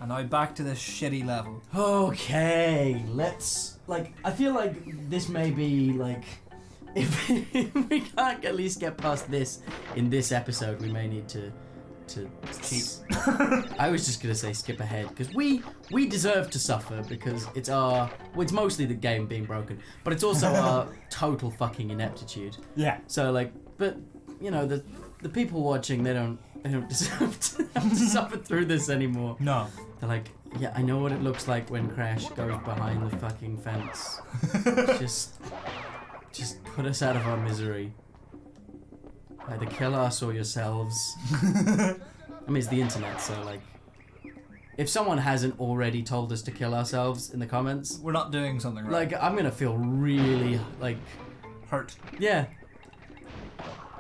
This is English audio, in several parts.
And now back to this shitty level. Okay, let's, like, I feel like this may be, like, if we can't at least get past this in this episode, we may need to cheat. I was just gonna say skip ahead, because we deserve to suffer, because it's mostly the game being broken, but it's also our total fucking ineptitude. Yeah. So, like, but, you know, the people watching, they don't deserve to have to suffer through this anymore. No. They're like, yeah, I know what it looks like when Crash goes behind the fucking fence. Just put us out of our misery. Either kill us or yourselves. I mean, it's the internet, so, like, if someone hasn't already told us to kill ourselves in the comments, we're not doing something right. Like, I'm gonna feel really, like, hurt. Yeah.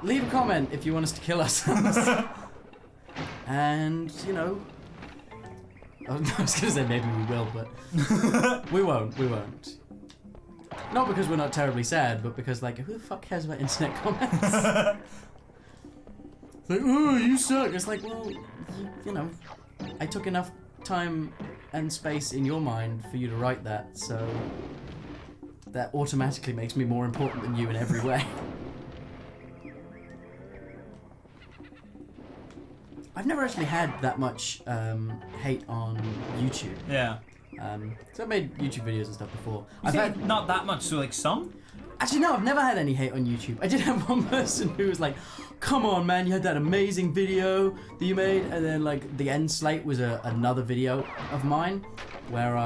Leave a comment if you want us to kill ourselves. And, you know, I was gonna say maybe we will, but we won't. Not because we're not terribly sad, but because, like, who the fuck cares about internet comments? It's like, oh, you suck. It's like, well, you know, I took enough time and space in your mind for you to write that, so that automatically makes me more important than you in every way. I've never actually had that much hate on YouTube. Yeah. So I've made YouTube videos and stuff before. I've had not that much, so like some? Actually, no, I've never had any hate on YouTube. I did have one person who was like, come on, man, you had that amazing video that you made. And then, like, the end slate was another video of mine where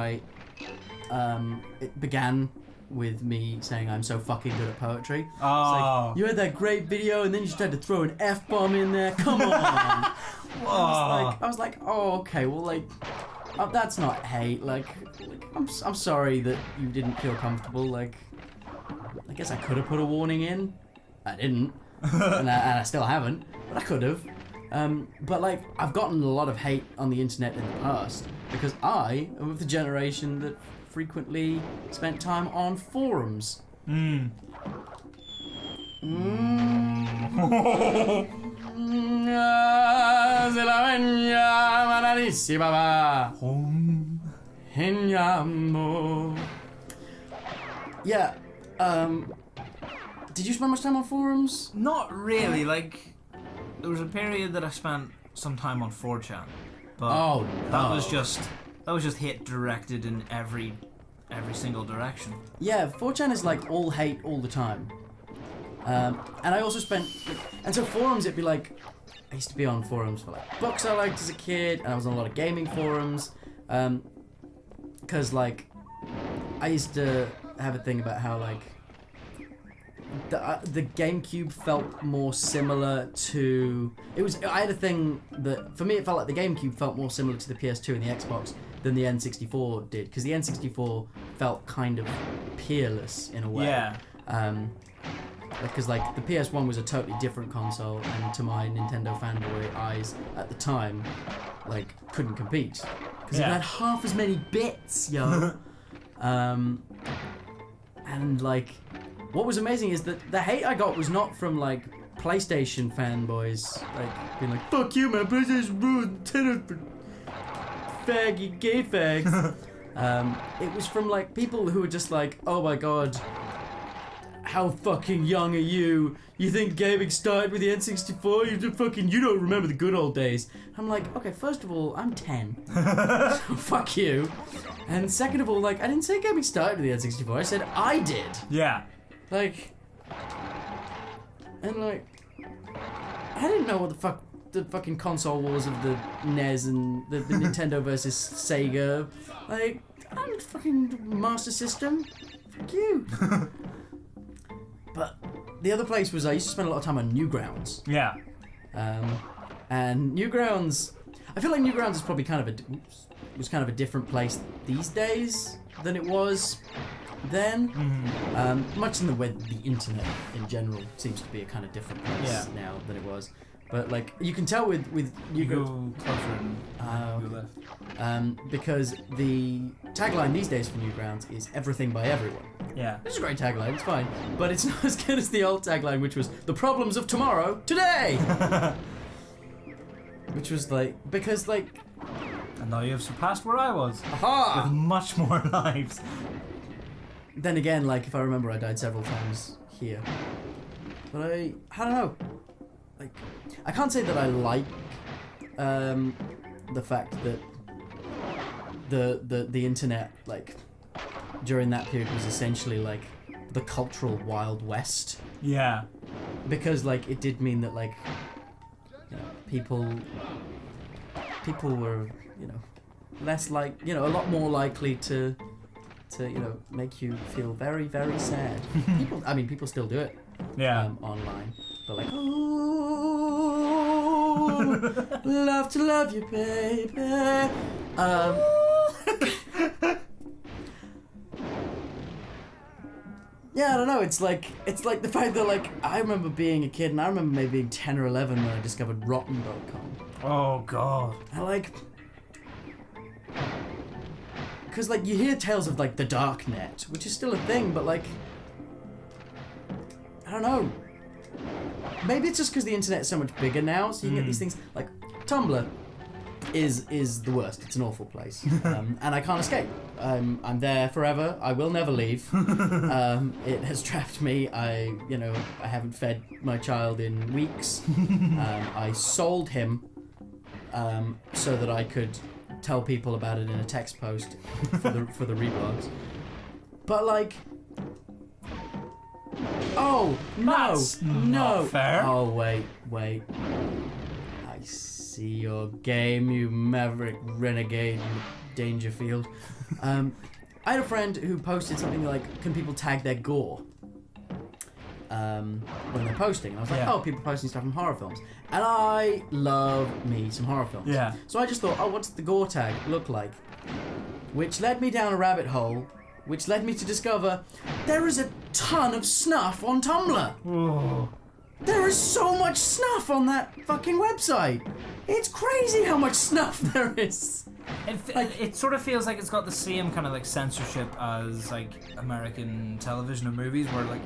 it began with me saying I'm so fucking good at poetry. Oh. Like, you had that great video and then you just had to throw an F-bomb in there. Come on. I was like, oh, okay, well, like, that's not hate. Like I'm sorry that you didn't feel comfortable. Like, I guess I could have put a warning in. I didn't, and I still haven't, but I could have. But, like, I've gotten a lot of hate on the internet in the past because I am of the generation that frequently spent time on forums. Yeah, did you spend much time on forums? Not really, like, there was a period that I spent some time on 4chan, but that was just hate directed in every single direction. Yeah, 4chan is like all hate all the time. And I also spent, and so forums, it'd be like, I used to be on forums for, like, books I liked as a kid, and I was on a lot of gaming forums, because, like, I used to have a thing about how, like, the GameCube felt more similar to, I had a thing that, for me, it felt like the GameCube felt more similar to the PS2 and the Xbox than the N64 did, because the N64 felt kind of peerless in a way. Yeah. Because, like, the PS1 was a totally different console, and to my Nintendo fanboy eyes at the time, like, couldn't compete. Because it had half as many bits, yo. And, like, what was amazing is that the hate I got was not from, like, PlayStation fanboys, like, being like, fuck you, man, PlayStation ruined Nintendo for faggy gay fags. It was from, like, people who were just like, oh my god, how fucking young are you? You think gaming started with the N64? You don't remember the good old days. I'm like, okay, first of all, I'm 10. So fuck you. And second of all, like, I didn't say gaming started with the N64. I said I did. Yeah. Like, and, like, I didn't know what the fucking console wars of the NES and the Nintendo versus Sega. Like, I'm fucking Master System. Fuck you. But the other place was I used to spend a lot of time on Newgrounds. Yeah. And Newgrounds, I feel like Newgrounds is probably kind of a different place these days than it was then. Mm-hmm. Much in the way the internet in general seems to be a kind of different place now than it was. But, like, you can tell with you go closer and go left. Because the tagline these days for Newgrounds is everything by everyone. Yeah. It's a great tagline, it's fine. But it's not as good as the old tagline, which was, the problems of tomorrow, today! Which was like, because like... And now you have surpassed where I was. Aha! With much more lives. Then again, like, if I remember, I died several times here. But I don't know. Like, I can't say that I like the fact that the internet, like, during that period was essentially like the cultural Wild West. Yeah. Because like it did mean that like, you know, people were, you know, less like, you know, a lot more likely to you know, make you feel very, very sad. People still do it. Yeah. Online. But like, oh, love to love you, baby. Yeah, I don't know. It's like the fact that like I remember being a kid, and I remember maybe being 10 or 11 when I discovered Rotten.com. Oh God. I like, because like you hear tales of like the dark net, which is still a thing, but like, I don't know. Maybe it's just because the internet is so much bigger now, so you can get these things like Tumblr is the worst. It's an awful place, and I can't escape. I'm there forever. I will never leave. It has trapped me. I haven't fed my child in weeks. I sold him so that I could tell people about it in a text post for the reblogs. But like, oh no, That's no, not fair. Oh wait. I see your game, you maverick renegade Dangerfield. I had a friend who posted something like, can people tag their gore when they're posting? And I was like, oh, people posting stuff from horror films. And I love me some horror films. Yeah. So I just thought, oh, what's the gore tag look like? Which led me down a rabbit hole, which led me to discover there is a ton of snuff on Tumblr. Oh. There is so much snuff on that fucking website. It's crazy how much snuff there is. It sort of feels like it's got the same kind of like censorship as like American television and movies, where like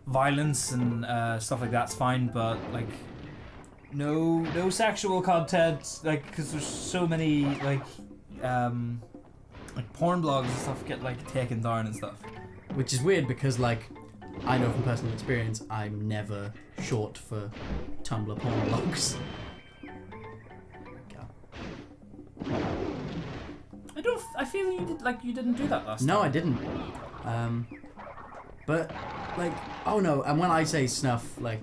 violence and stuff like that's fine, but like no sexual content, like, because there's so many like porn blogs and stuff get like taken down and stuff. Which is weird because like I know from personal experience I'm never short for Tumblr porn blogs. I feel you didn't do that last time. No, I didn't. But like, oh no, and when I say snuff, like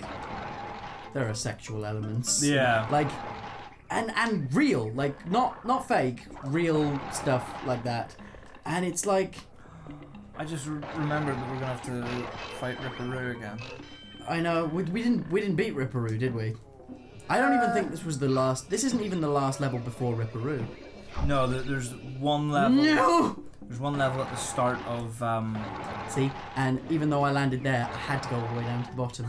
there are sexual elements. Yeah. Like, and real, like not fake, real stuff like that. And it's like, I just remembered that we're gonna have to fight Ripperoo again. I know, we didn't beat Ripperoo, did we? I don't even think this was the last. This isn't even the last level before Ripperoo. No, there's one level. No. There's one level at the start of. See, and even though I landed there, I had to go all the way down to the bottom.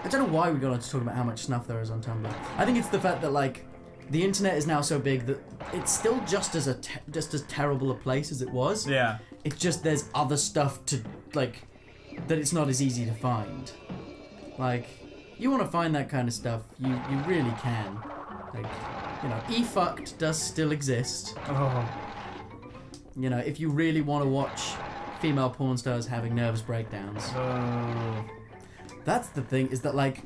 I don't know why we got on to talk about how much snuff there is on Tumblr. I think it's the fact that like the internet is now so big that it's still just as terrible a place as it was. Yeah. It's just there's other stuff to like that it's not as easy to find. Like, you want to find that kind of stuff, you really can. Like, you know, eFucked does still exist. Oh. You know, if you really want to watch female porn stars having nervous breakdowns. Oh. That's the thing, is that like,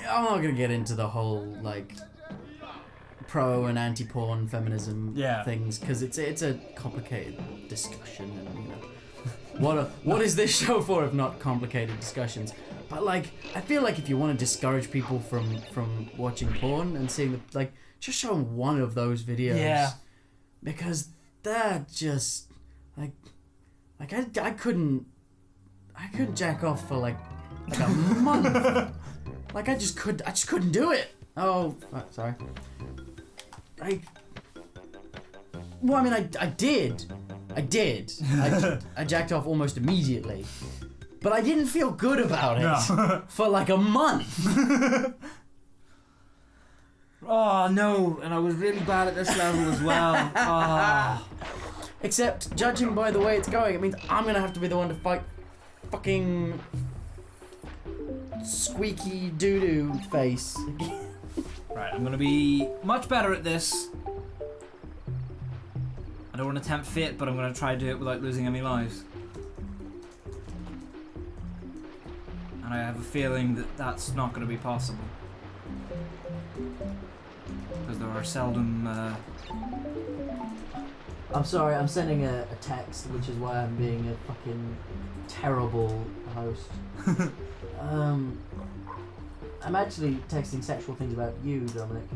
I'm not gonna get into the whole like pro and anti-porn feminism things, because it's a complicated discussion, and you know, what is this show for if not complicated discussions? But like, I feel like if you want to discourage people from watching porn and seeing like, just show them one of those videos. Yeah. Because they're just like I couldn't jack off for like a month. Like I just couldn't do it. Oh, sorry. Well, I mean, I did. I jacked off almost immediately. But I didn't feel good about it for like a month. Oh no, and I was really bad at this level as well. Oh. Except, judging by the way it's going, it means I'm gonna have to be the one to fight fucking squeaky doo-doo face. Right, I'm gonna be much better at this. I don't want to tempt fate, but I'm gonna try to do it without losing any lives. And I have a feeling that that's not gonna be possible. Because there are seldom, I'm sorry, I'm sending a text, which is why I'm being a fucking terrible host. I'm actually texting sexual things about you, Dominic.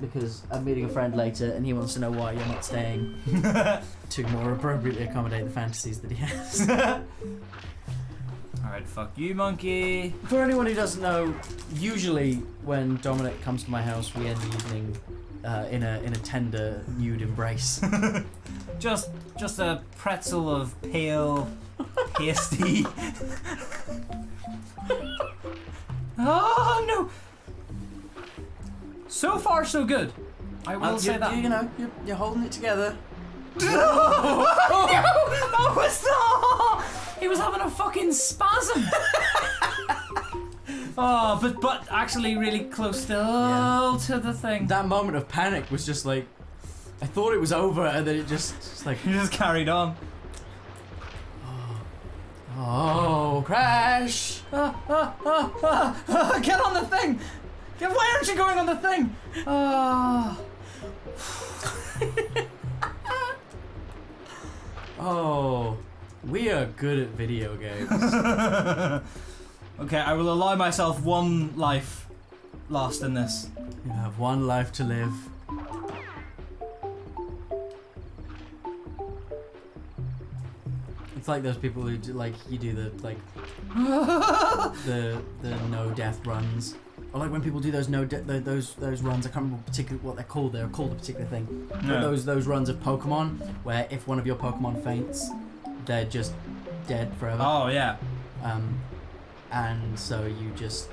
Because I'm meeting a friend later and he wants to know why you're not staying to more appropriately accommodate the fantasies that he has. Alright, fuck you, monkey. For anyone who doesn't know, usually when Dominic comes to my house, we end the evening in a tender nude embrace. just a pretzel of pale, pasty. Oh no! So far, so good. I will say that. You know, you're holding it together. No! That was not. He was having a fucking spasm. Oh, but actually really close still to the thing. That moment of panic was just like, I thought it was over, and then it just like He just carried on. oh, crash! Get on the thing! Why aren't you going on the thing? Oh, we are good at video games. Okay, I will allow myself one life lost in this. You have one life to live. It's like those people who do, like, you do the like the no death runs, or like when people do those those runs. I can't remember particularly what they're called. They're called a particular thing. No. But those runs of Pokemon where if one of your Pokemon faints, they're just dead forever. Oh yeah. And so you just.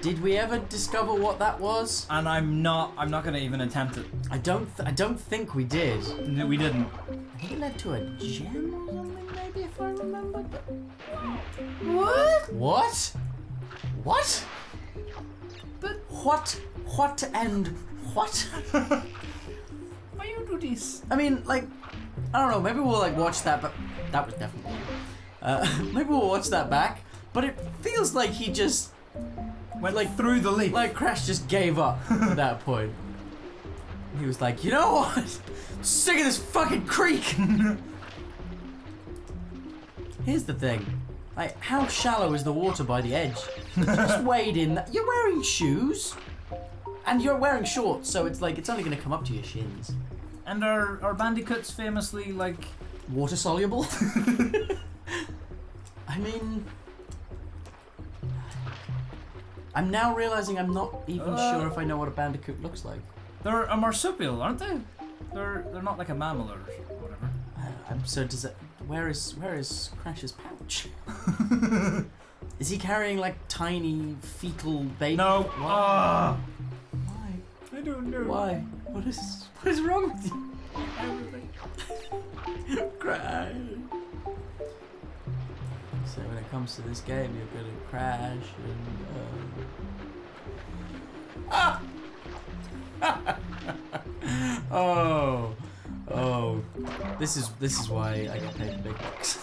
Did we ever discover what that was? And I'm not gonna even attempt it. I don't think we did. No, we didn't. I think it led to a gem or something, maybe, if I remember. But... What? What? What? But what? What and what? why you do this? I mean, like, I don't know. Maybe we'll like watch that, but that was definitely. Maybe we'll watch that back. But it feels like he just went like through the leaf. Like Crash just gave up at that point. He was like, you know what? Sick of this fucking creek. Here's the thing. Like, how shallow is the water by the edge? Just wade in. You're wearing shoes. And you're wearing shorts, so it's like, it's only gonna come up to your shins. And are Bandicoots famously like water soluble? I mean, I'm now realizing I'm not even sure if I know what a Bandicoot looks like. they're a marsupial, aren't they? They're not like a mammal or whatever. So does it? Where is Crash's pouch? Is he carrying like tiny fetal baby? No. Why? I don't know. Why? What is wrong with you? Everything. Crash. So when it comes to this game, you're gonna crash and oh, this is why I get paid the big bucks.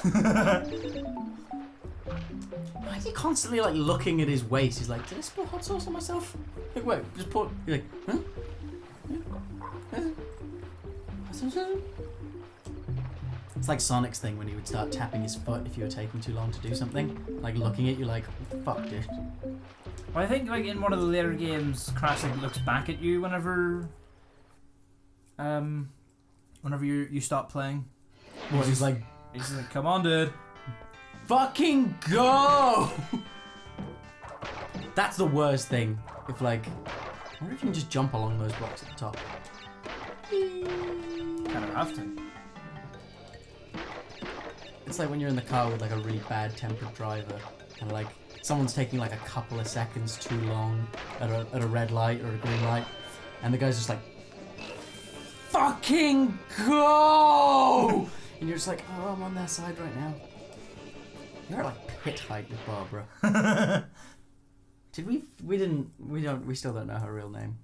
Why is he constantly like looking at his waist? He's like, did I spill hot sauce on myself? Like, wait, just pour. You're like, huh? It's like Sonic's thing when he would start tapping his foot if you were taking too long to do something. Like looking at you like, fuck, dude. Well, I think like in one of the later games, Crash like looks back at you whenever you stop playing. What, he's like, come on, dude. fucking go! That's the worst thing. If like, I wonder if you can just jump along those blocks at the top. Kind of have to. It's like when you're in the car with like a really bad tempered driver and like someone's taking like a couple of seconds too long at a red light or a green light, and the guy's just like fucking go! And you're just like, oh, I'm on their side right now. You're at like pit height with Barbara. Did we still don't know her real name.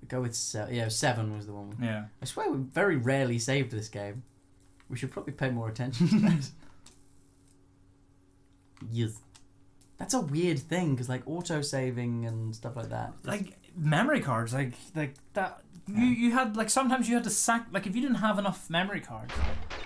We go with Seven was the one. Yeah. I swear we very rarely saved this game. We should probably pay more attention to that. Yes. That's a weird thing, because like auto-saving and stuff like that. Like memory cards, like that. You had like sometimes you had to like if you didn't have enough memory cards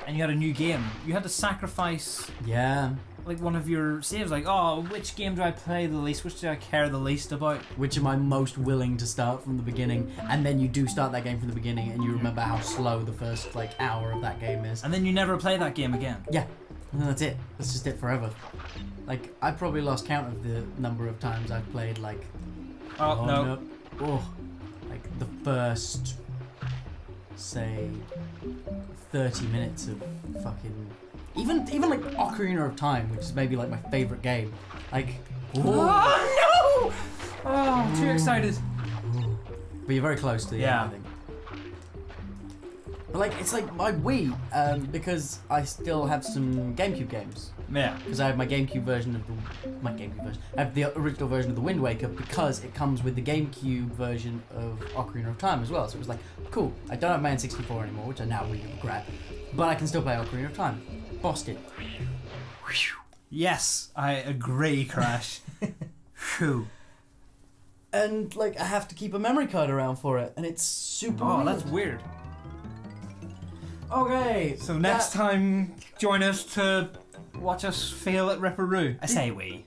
and you had a new game, you had to sacrifice Yeah. like one of your saves. Like, oh, which game do I play the least? Which do I care the least about? Which am I most willing to start from the beginning? And then you do start that game from the beginning, and you remember how slow the first like hour of that game is. And then you never play that game again. Yeah. And that's it. That's just it forever. Like, I probably lost count of the number of times I've played, like... Oh, no. Like, the first, say, 30 minutes of fucking... Even like, Ocarina of Time, which is maybe, like, my favourite game. Like... Oh, no! Oh, I'm too excited. But you're very close to the end, I think. But like, it's like my Wii, because I still have some GameCube games. Yeah. Because I have my GameCube version of I have the original version of the Wind Waker, because it comes with the GameCube version of Ocarina of Time as well. So it was like, cool. I don't have my N64 anymore, which I now really regret, but I can still play Ocarina of Time. Bossed it. Yes, I agree, Crash. Phew. And like, I have to keep a memory card around for it, and it's super weird. That's weird. Okay. So next time, join us to watch us fail at Ripperoo. I say we.